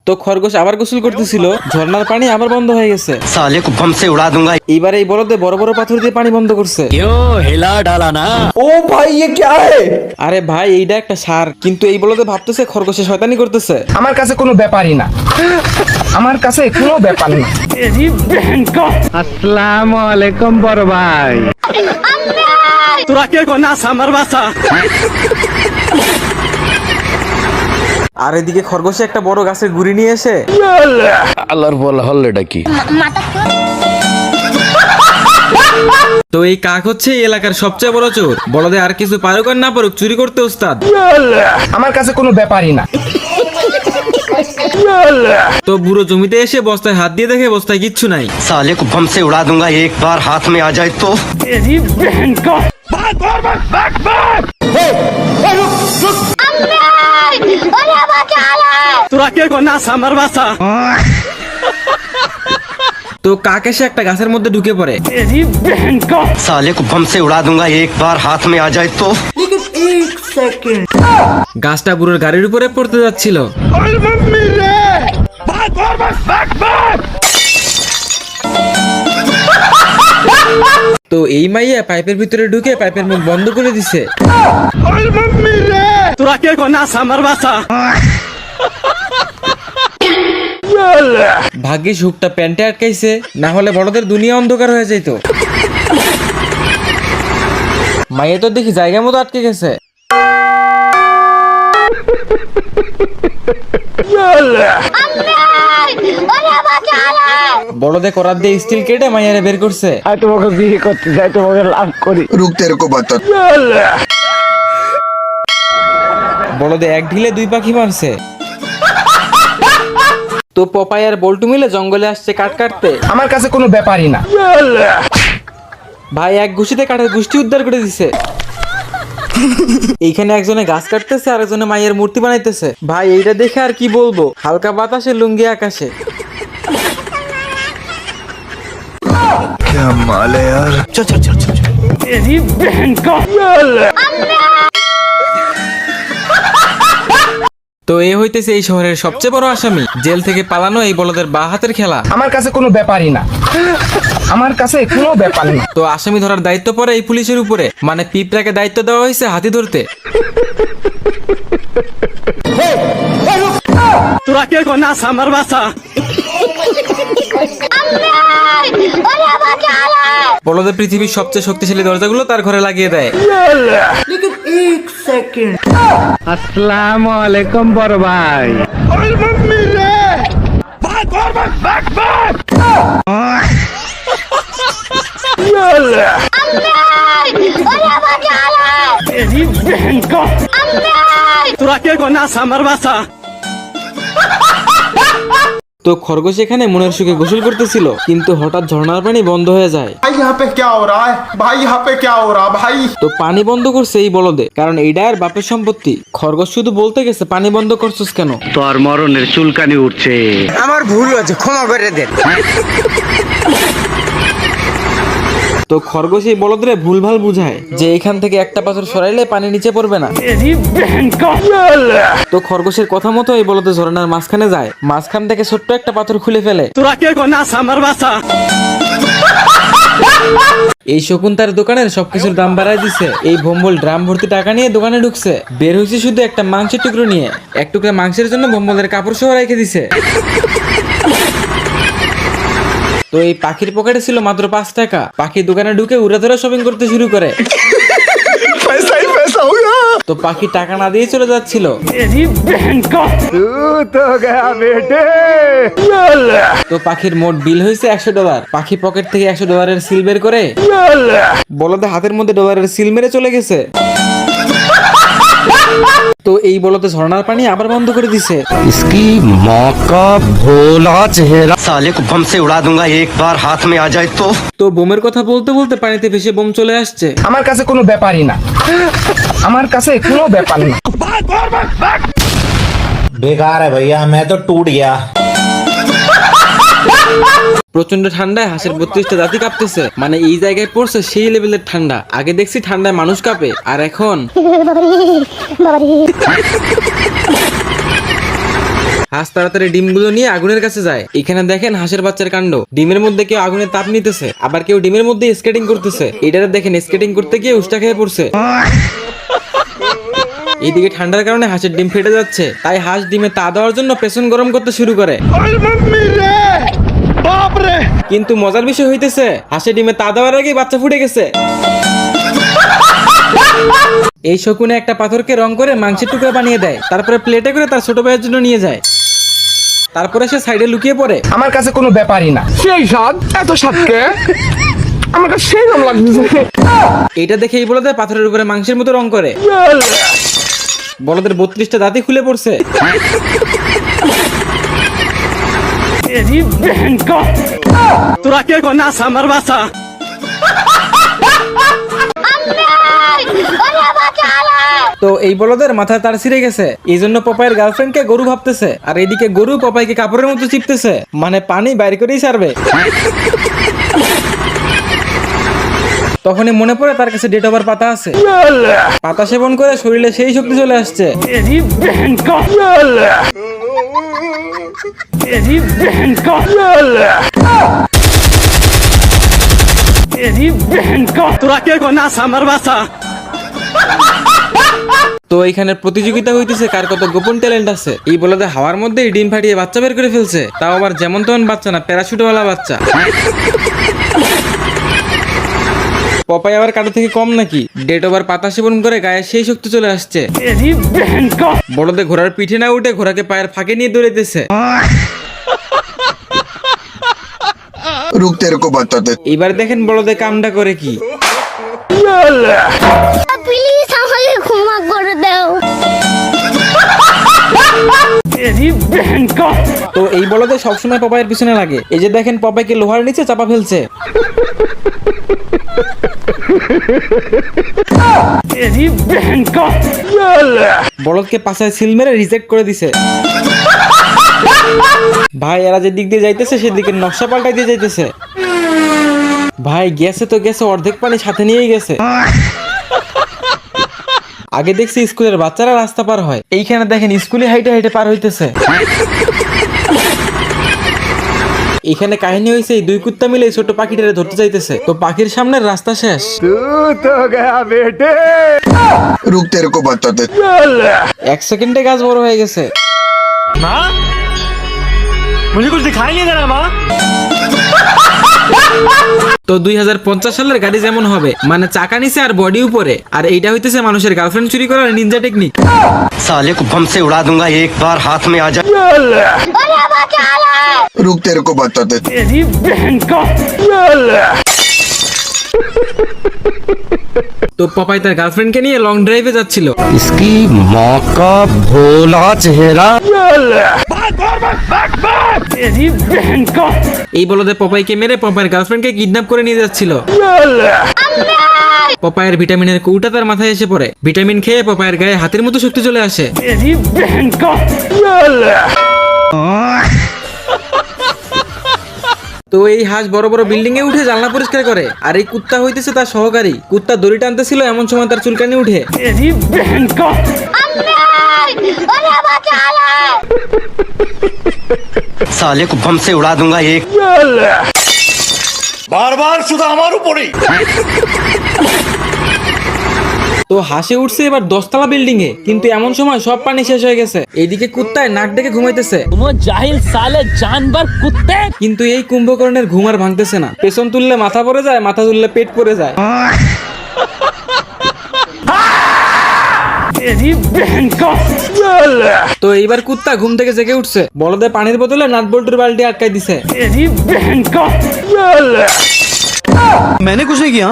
তো খরগোশ আবার গোসল করতেছিল, ঝর্ণার পানি আবার বন্ধ হয়ে গেছে। साले को बम से उड़ा दूंगा। এইবার এই বলদে বড় বড় পাথর দিয়ে পানি বন্ধ করছে। हिला डाला ना। ओ भाई ये क्या है? আরে ভাই এইটা একটা সার, কিন্তু এই বলদে ভাবতেছে খরগোশে শয়তানি করতেছে। আমার কাছে কোনো ব্যাপারই না, আমার কাছে কোনো ব্যাপার না। আসসালামু আলাইকুম বড় ভাই। তোরা কে কোনা সামার বাসা। আর এদিকে খরগোশে একটা বড় গাছের গুড়ি নিয়ে এসে আল্লাহর বলা হল্লেটা কি? তো এই কাক হচ্ছে এই এলাকার সবচেয়ে বড় চোর। বলদে আর কিছু পারুক আর না পারুক, চুরি করতে ওস্তাদ। আমার কাছে কোনো ব্যাপারই না। তো বুড়ো জমিতে এসে বস্তায় হাত দিয়ে দেখে বস্তায় কিচ্ছু নাই। साले को बम से उड़ा दूंगा एक बार हाथ में आ जाए तो। তোরা কে কোনা সামার বাসা। তো কাক এসে একটা গাছের মধ্যে ঢুকে পড়ে। साले को बम से उड़ा दूंगा एक बार हाथ में आ जाए तो। গাছটা বুড়োর গাড়ির উপরে পড়তে যাচ্ছিল। তো এই মাইয়া পাইপের ভিতরে ঢুকে পাইপের মুখ বন্ধ করে দিছে। তোরা কে কোনা সামার বাসা। ভাগ্যিস হুকটা প্যান্টে আটকাইছে, না হলে বড়দের দুনিয়া অন্ধকার হয়ে যেত। মাইয়া তো দেখি জায়গা মতো আটকে গেছে। বড়দে করার দিয়ে স্টিল কেটে মাইয়ারে বের করছে। আমি তোমাকে বিয়ে করতে চাই, তোমাকে লাভ করি। रुक तेरे को बता। বড়দে এক ঢিলে দুই পাখি মারছে। তো পপাই আর বল্টু মিলে জঙ্গলে আসছে কাঠ কাটতে। আমার কাছে কোনো ব্যাপারই না। ভাই এক ঘুষিতে কাঠের গোষ্ঠী উদ্ধার করে দিছে। এইখানে একজনে গাছ কাটতেছে আর একজনে মায়ের মূর্তি বানাইতেছে। ভাই এইটা দেখে আর কি বলবো, হালকা বাতাসে লুঙ্গি আকাশে। क्या माल है यार। তো এ হইতেছে এই শহরের সবচেয়ে বড় আসামি। জেল থেকে পালানো এই বলদের বা হাতের খেলা। আমার কাছে কোনো ব্যাপারই না, আমার কাছে কোনো ব্যাপার না। তো আসামি ধরার দায়িত্ব পড়ে এই পুলিশের উপরে, মানে পিঁপড়াকে দায়িত্ব দেওয়া হয়েছে হাতি ধরতে। তোরা কে কোনা সামার বাসা। বলদের পৃথিবীর সবচেয়ে শক্তিশালী দরজাগুলো তার ঘরে লাগিয়ে দেয়। আসসালামু আলাইকুম বড় ভাই। তোরা কে কোনা সামার বাসা। তো খরগোশ এখানে মনের সুখে গোসল করতেছিল, কিন্তু হঠাৎ ঝর্ণার পানি বন্ধ হয়ে যায়। भाई यहाँ पे क्या हो रहा है भाई, यहाँ पे क्या हो रहा भाई। তো পানি বন্ধ করছে এই বলদে, কারণ এইটা আর বাপের সম্পত্তি। খরগোশ শুধু বলতে গেছে পানি বন্ধ করছিস কেন। তোর মরণের চুলকানি উঠছে। আমার ভুল হয়েছে, ক্ষমা করে দেন। তো খরগোশ এই বলদরে ভুলভাল বুঝায় যে এখান থেকে একটা পাথর সরাইলে পানি নিচে পড়বে না। তো খরগোশের কথা মতো এই বলদে ঝর্ণার মাঝখানে যায়, মাঝখান থেকে ছোট্ট একটা পাথর খুলে ফেলে। তোরা কে কোনা সামার বাসা। এই শকুন তার দোকানের সবকিছুর দাম বাড়ায় দিছে। এই ভম্বল ড্রাম ভর্তি টাকা নিয়ে দোকানে ঢুকছে, বের হয়েছে শুধু একটা মাংসের টুকরো নিয়ে। এক টুকরা মাংসের জন্য ভম্বলের কাপড় সহ রেখে দিছে। তো এই পাখির পকেটে ছিল মাত্র 5 টাকা। পাখি দোকানে ঢুকে উড়ে ধরে শপিং করতে শুরু করে। पैसा ही पैसा होगा। তো পাখি টাকা না দিয়ে চলে যাচ্ছিল। তো পাখির মোট বিল হয়েছে $100। পাখি পকেট থেকে $100 সিল বের করে বলদে হাতের মধ্যে ডলারের সিল মেরে চলে গেছে। তো এই বলতে ঝর্ণার পানি আবার বন্ধ করে দিছে। इसकी माँ का भोला चेहरा। साले को बम से उड़ा दूंगा एक बार हाथ में आ जाए तो। তো বোমের কথা বলতে বলতে পানিতে ভেসে বোম চলে আসছে। আমার কাছে কোনো ব্যাপারই না, আমার কাছে কোনো ব্যাপার না। बेकार है भैया, मैं तो टूट गया। প্রচন্ড ঠান্ডায় হাঁসের 32টা দাঁতই কাঁপতেছে, মানে এই জায়গায় পড়ছে সেই লেভেলের ঠান্ডা। আগে দেখছি ঠান্ডায় মানুষ কাঁপে, আর এখন হাঁস তাড়াতাড়ি ডিমগুলো নিয়ে আগুনের কাছে যায়। এখানে দেখেন হাঁসের বাচ্চার কাণ্ড। ডিমের মধ্যে কেউ আগুনের তাপ নিতেছে, আবার কেউ ডিমের মধ্যে স্কেটিং করতেছে। এটাতে দেখেন স্কেটিং করতে গিয়ে উষ্টা খেয়ে পড়ছে। এইদিকে ঠান্ডার কারণে হাঁসের ডিম ফেটে যাচ্ছে, তাই হাঁস ডিমে তা দেওয়ার জন্য পেছন গরম করতে শুরু করে। কিন্তু মজার বিষয় হইতেছে হাঁসের ডিমে তা দেওয়ার আগেই বাচ্চা ফুটে গেছে। এই শকুনে একটা পাথরকে রং করে মাংসের টুকরা বানিয়ে দেয়, তারপরে প্লেটে করে তার ছোট ভাইয়ের জন্য নিয়ে যায়। তারপরে সে সাইডে লুকিয়ে পড়ে। আমার কাছে কোনো ব্যাপারই না। সেই স্বাদ, এত স্বাদকে আমার কাছে সেই রকম লাগছে। এটা দেখে এই বলদের পাথরের উপরে মাংসের মতো রং করে। বলদের 32টা দাঁতই খুলে পড়ছে। তোরা কে কোনা সামার বাসা তো এই বলদের মাথা তার ছিঁড়ে গেছে, এই জন্য পপাইয়ের গার্লফ্রেন্ডকে গরু ভাবতেছে, আর এইদিকে গরু পপাইকে কাপড়ের মতো চিপতেছে, মানে পানি বাইর করেই ছাড়বে। তখনই মনে পড়ে তার কাছে ডেট ওভার পাতা আছে। পাতা সেবন করে শরীরে সেই শক্তি চলে আসছে। তোরা কে কোনা সামার বাসা তো এখানে প্রতিযোগিতা হইতেছে কার কত গোপন ট্যালেন্ট আছে। এই বলদে হাওয়ার মধ্যে ডিম ফাটিয়ে বাচ্চা বের করে ফেলছে, তাও আবার যেমন তেমন বাচ্চা না, প্যারাশুটওয়ালা বাচ্চা। পপাই আবার কারো থেকে কম নাকি? ডেট ওভার পাতা সেবন করে গায়ে সেই শক্তি চলে আসছে। বড়দে ঘোড়ার পিঠে না উঠে ঘোড়াকে পায়ের ফাঁকে নিয়ে দৌড়াইতেছে। रुक तेरे को बताते। এবার দেখেন বড়দে কামটা করে কি। প্লিজ আমাকে ক্ষমা করে দাও। তো এই বলদে সবসময় পপাইয়ের পিছনে লাগে। এই যে দেখেন পপাইকে লোহার নিচে চাপা ফেলছে। বলদকে পাশায় সিল মেরে রিজেক্ট করে দিছে। ভাই এরা যে দিক দিয়ে যাইতেছে সেদিকে নকশা পাল্টাই দিয়ে যাইতেছে। ভাই গেছে তো গেছে, অর্ধেক পানি সাথে নিয়েই গেছে। আগে দেখছি স্কুলের বাচ্চারা রাস্তা পার হয়, এইখানে দেখেন স্কুলে হাইটে হাইটে পার হইতেছে। এখানে কাহিনী হয়েছে এই দুই কুত্তা মিলে ছোট পাখিটারে ধরতে যাইতেছে, তো পাখির সামনে রাস্তা শেষ। रुक तेरे को बताते। 1 সেকেন্ডে গাছ বড় হয়ে গেছে। मुझे कुछ दिखाई नहीं दे रहा माँ। তো 2050 সালের গাড়ি যেমন হবে, মানে চাকা নিচে আর বডি উপরে, আর এইটা হইতেছে মানুষের গার্লফ্রেন্ড চুরি করার নিনজা টেকনিক। साले को बम से उड़ा दूंगा एक बार हाथ में आ जाए। रुक तेरे को बताते। তো পপাই তার গার্লফ্রেন্ডকে নিয়ে লং ড্রাইভে যাচ্ছিল। इसकी माँ का भोला चेहरा। এই বলদে পপাইকে মেরে পপাইয়ের গার্লফ্রেন্ডকে কিডন্যাপ করে নিয়ে যাচ্ছিল। পপাইয়ের ভিটামিনের কৌটা তার মাথায় এসে পড়ে। ভিটামিন খেয়ে পপাইয়ের গায়ে হাতের মতো শক্তি চলে আসে। তো এই হাঁস বড় বড় বিল্ডিং এ উঠে জানলা পরিষ্কার করে, আর এই কুত্তা হইতেছে তার সহকারী। কুত্তা দড়ি টানতেছিল, এমন সময় তার চুলকানি উঠে। साले को बम से उड़ा दूंगा एक। बार बार शुद्ध हमारे ऊपर ही। তো হাসে উঠছে এবার 10 তলা বিল্ডিং এ, কিন্তু এমন সময় সব পানি শেষ হয়ে গেছে। এইদিকে কুত্তায় নাক ডেকে ঘুমাইতেছে। কিন্তু এই কুম্ভকর্ণের ঘুম আর ভাঙতেছে না। পেছন তুললে মাথা পড়ে যায়, মাথা তুললে পেট পড়ে যায়। তো এইবার কুত্তা ঘুম থেকে জেগে উঠছে। বলদে পানির বোতলে নাট বল্টুর বালতি আটকাই দিছে। मैंने कुछ नहीं किया।